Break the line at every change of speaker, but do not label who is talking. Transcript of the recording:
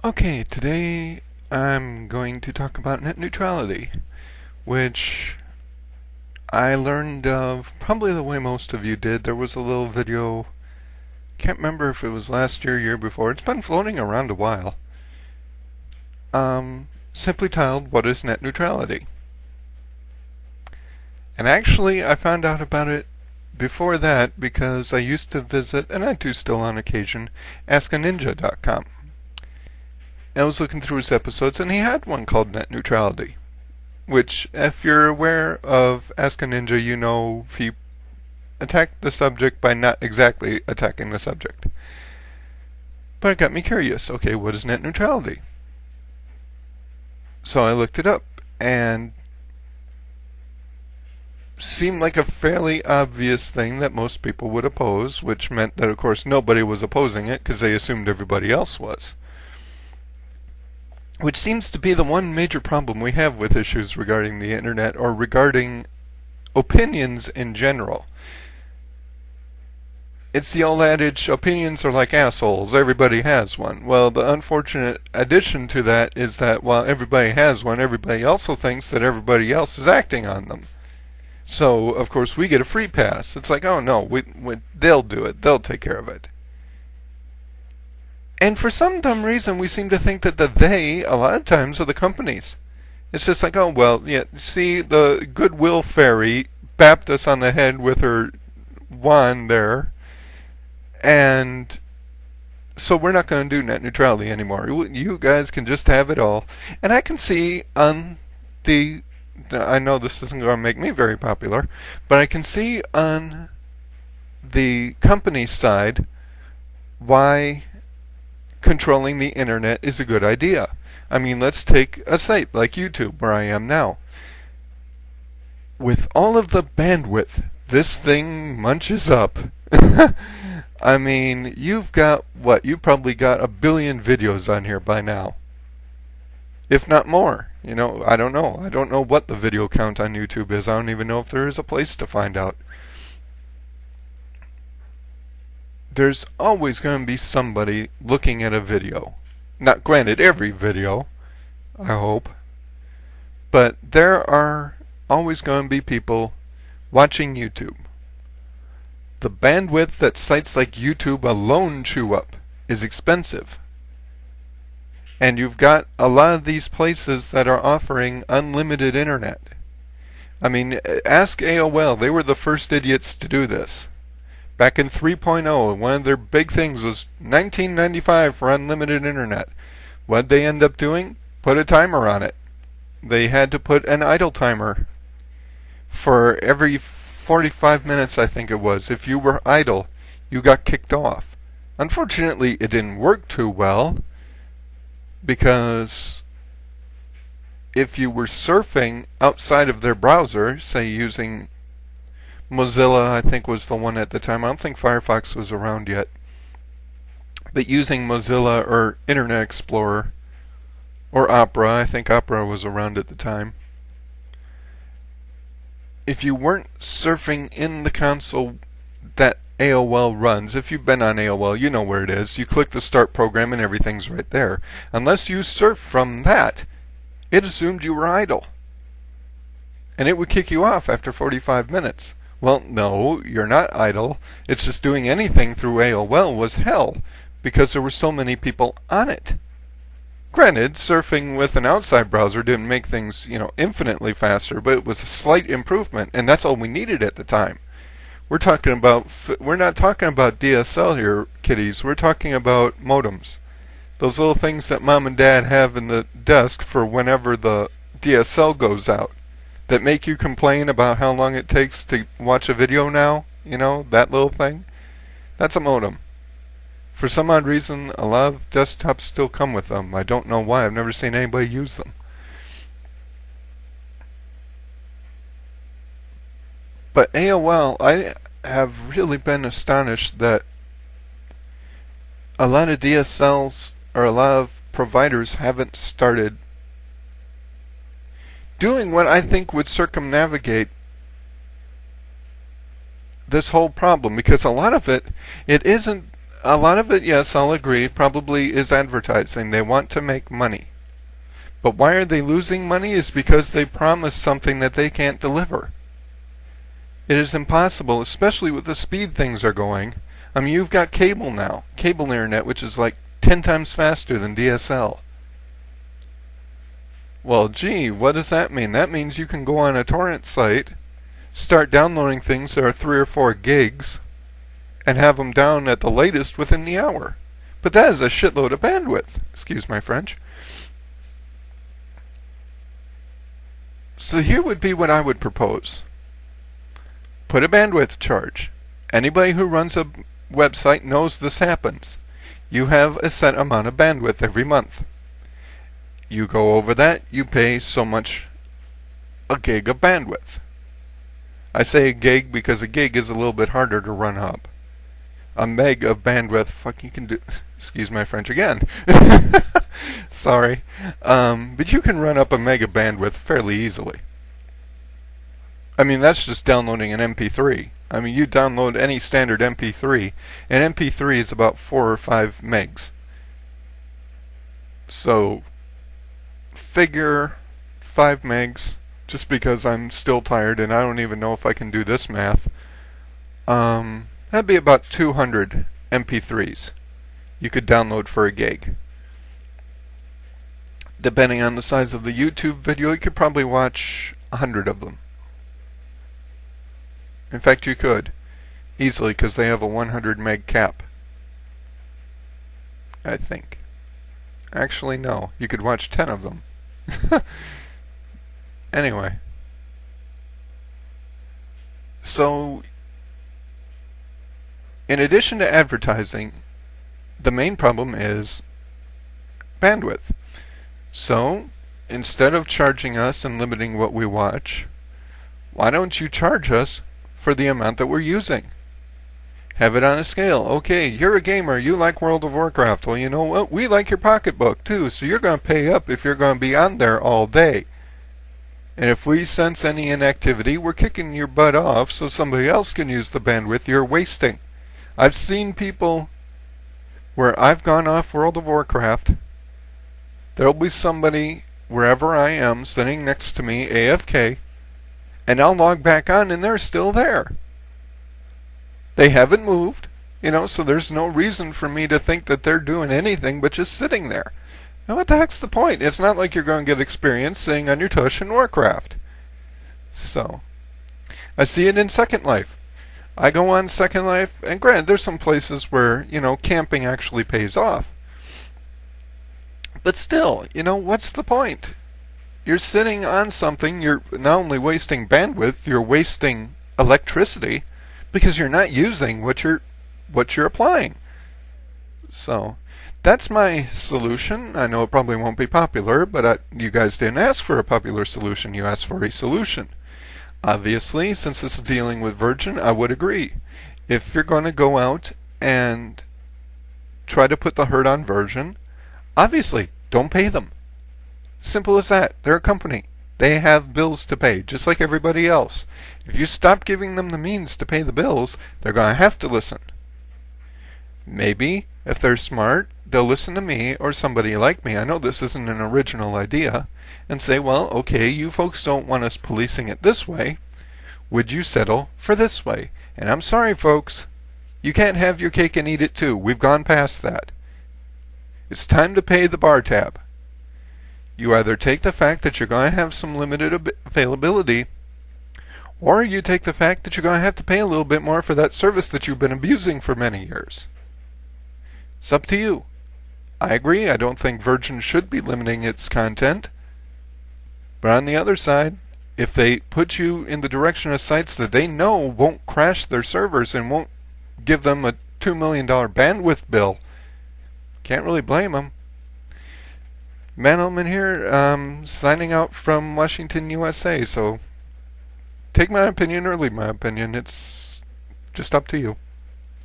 Okay, today I'm going to talk about net neutrality, which I learned of probably the way most of you did. There was a little video, can't remember if it was last year, year before. It's been floating around a while. Simply titled, "What is net neutrality?" And actually, I found out about it before that because I used to visit, and I do still on occasion, askaninja.com. I was looking through his episodes, and he had one called Net Neutrality, which, if you're aware of Ask a Ninja, you know he attacked the subject by not exactly attacking the subject. But it got me curious. Okay, what is net neutrality? So I looked it up, and seemed like a fairly obvious thing that most people would oppose, which meant that, of course, nobody was opposing it because they assumed everybody else was. Which seems to be the one major problem we have with issues regarding the internet or regarding opinions in general. It's the old adage, opinions are like assholes, everybody has one. Well, the unfortunate addition to that is that while everybody has one, everybody also thinks that everybody else is acting on them. So, of course, we get a free pass. It's like, oh no, they'll do it, they'll take care of it. And for some dumb reason, we seem to think that the they, a lot of times, are the companies. It's just like, oh, well, yeah, see, the goodwill fairy bapped us on the head with her wand there, and so we're not going to do net neutrality anymore. You guys can just have it all. And I can see on the, I know this isn't going to make me very popular, but I can see on the company side why controlling the internet is a good idea. I mean, let's take a site like YouTube, where I am now. With all of the bandwidth this thing munches up, I mean, you've got, what, you've probably got 1 billion videos on here by now. If not more. You know, I don't know. I don't know what the video count on YouTube is. I don't even know if there is a place to find out. There's always going to be somebody looking at a video. Not granted every video, I hope, but there are always going to be people watching YouTube. The bandwidth that sites like YouTube alone chew up is expensive. And you've got a lot of these places that are offering unlimited internet. I mean, ask AOL. They were the first idiots to do this. Back in 3.0, one of their big things was $19.95 for unlimited internet. What'd they end up doing? Put a timer on it. They had to put an idle timer for every 45 minutes, I think it was. If you were idle, you got kicked off. Unfortunately, it didn't work too well, because if you were surfing outside of their browser, say using Mozilla, I think, was the one at the time. I don't think Firefox was around yet. But using Mozilla or Internet Explorer or Opera, I think Opera was around at the time. If you weren't surfing in the console that AOL runs, if you've been on AOL, you know where it is. You click the start program and everything's right there. Unless you surf from that, it assumed you were idle. And it would kick you off after 45 minutes. Well, no, you're not idle. It's just doing anything through AOL was hell, because there were so many people on it. Granted, surfing with an outside browser didn't make things, infinitely faster, but it was a slight improvement, and that's all we needed at the time. We're not talking about DSL here, kiddies. We're talking about modems. Those little things that mom and dad have in the desk for whenever the DSL goes out, that make you complain about how long it takes to watch a video now, that little thing. That's a modem. For some odd reason, a lot of desktops still come with them. I don't know why. I've never seen anybody use them. But AOL, I have really been astonished that a lot of DSLs or a lot of providers haven't started doing what I think would circumnavigate this whole problem, because a lot of it isn't A lot of it, yes, I'll agree, probably is advertising. They want to make money. But why are they losing money is because they promise something that they can't deliver. It is impossible, especially with the speed things are going. I mean, you've got cable now, cable internet, which is like 10 times faster than DSL. Well, gee, what does that mean? That means you can go on a torrent site, start downloading things that are 3 or 4 gigs, and have them down at the latest within the hour. But that is a shitload of bandwidth. Excuse my French. So here would be what I would propose. Put a bandwidth charge. Anybody who runs a website knows this happens. You have a set amount of bandwidth every month. You go over that, you pay so much a gig of bandwidth. I say a gig because a gig is a little bit harder to run up. A meg of bandwidth, fuck, you can do, excuse my French again. Sorry. But you can run up a meg of bandwidth fairly easily. I mean, that's just downloading an MP3. I mean, you download any standard MP3, and MP3 is about 4 or 5 megs. So, figure 5 megs, just because I'm still tired and I don't even know if I can do this math. That'd be about 200 MP3s you could download for a gig. Depending on the size of the YouTube video, you could probably watch 100 of them. In fact, you could easily, because they have a 100 meg cap, I think. Actually, no. You could watch 10 of them. Anyway. So, in addition to advertising, the main problem is bandwidth. So, instead of charging us and limiting what we watch, why don't you charge us for the amount that we're using? Have it on a scale. Okay, you're a gamer, you like World of Warcraft. Well, you know what? We like your pocketbook too, so you're going to pay up if you're going to be on there all day. And if we sense any inactivity, we're kicking your butt off so somebody else can use the bandwidth you're wasting. I've seen people where I've gone off World of Warcraft. There'll be somebody wherever I am sitting next to me, AFK, and I'll log back on and they're still there. They haven't moved, so there's no reason for me to think that they're doing anything but just sitting there. Now what the heck's the point? It's not like you're going to get experience sitting on your tush in Warcraft. So, I see it in Second Life. I go on Second Life, and granted, there's some places where, camping actually pays off. But still, what's the point? You're sitting on something, you're not only wasting bandwidth, you're wasting electricity, because you're not using what you're applying. So, that's my solution. I know it probably won't be popular, but you guys didn't ask for a popular solution, you asked for a solution. Obviously, since this is dealing with Virgin, I would agree. If you're going to go out and try to put the hurt on Virgin, obviously, don't pay them. Simple as that. They're a company. They have bills to pay, just like everybody else. If you stop giving them the means to pay the bills, they're going to have to listen. Maybe, if they're smart, they'll listen to me or somebody like me. I know this isn't an original idea. And say, well, okay, you folks don't want us policing it this way. Would you settle for this way? And I'm sorry, folks. You can't have your cake and eat it too. We've gone past that. It's time to pay the bar tab. You either take the fact that you're going to have some limited availability, or you take the fact that you're going to have to pay a little bit more for that service that you've been abusing for many years. It's up to you. I agree. I don't think Virgin should be limiting its content. But on the other side, if they put you in the direction of sites that they know won't crash their servers and won't give them a $2 million bandwidth bill, can't really blame them. Manelman here, signing out from Washington, USA. So take my opinion or leave my opinion. It's just up to you.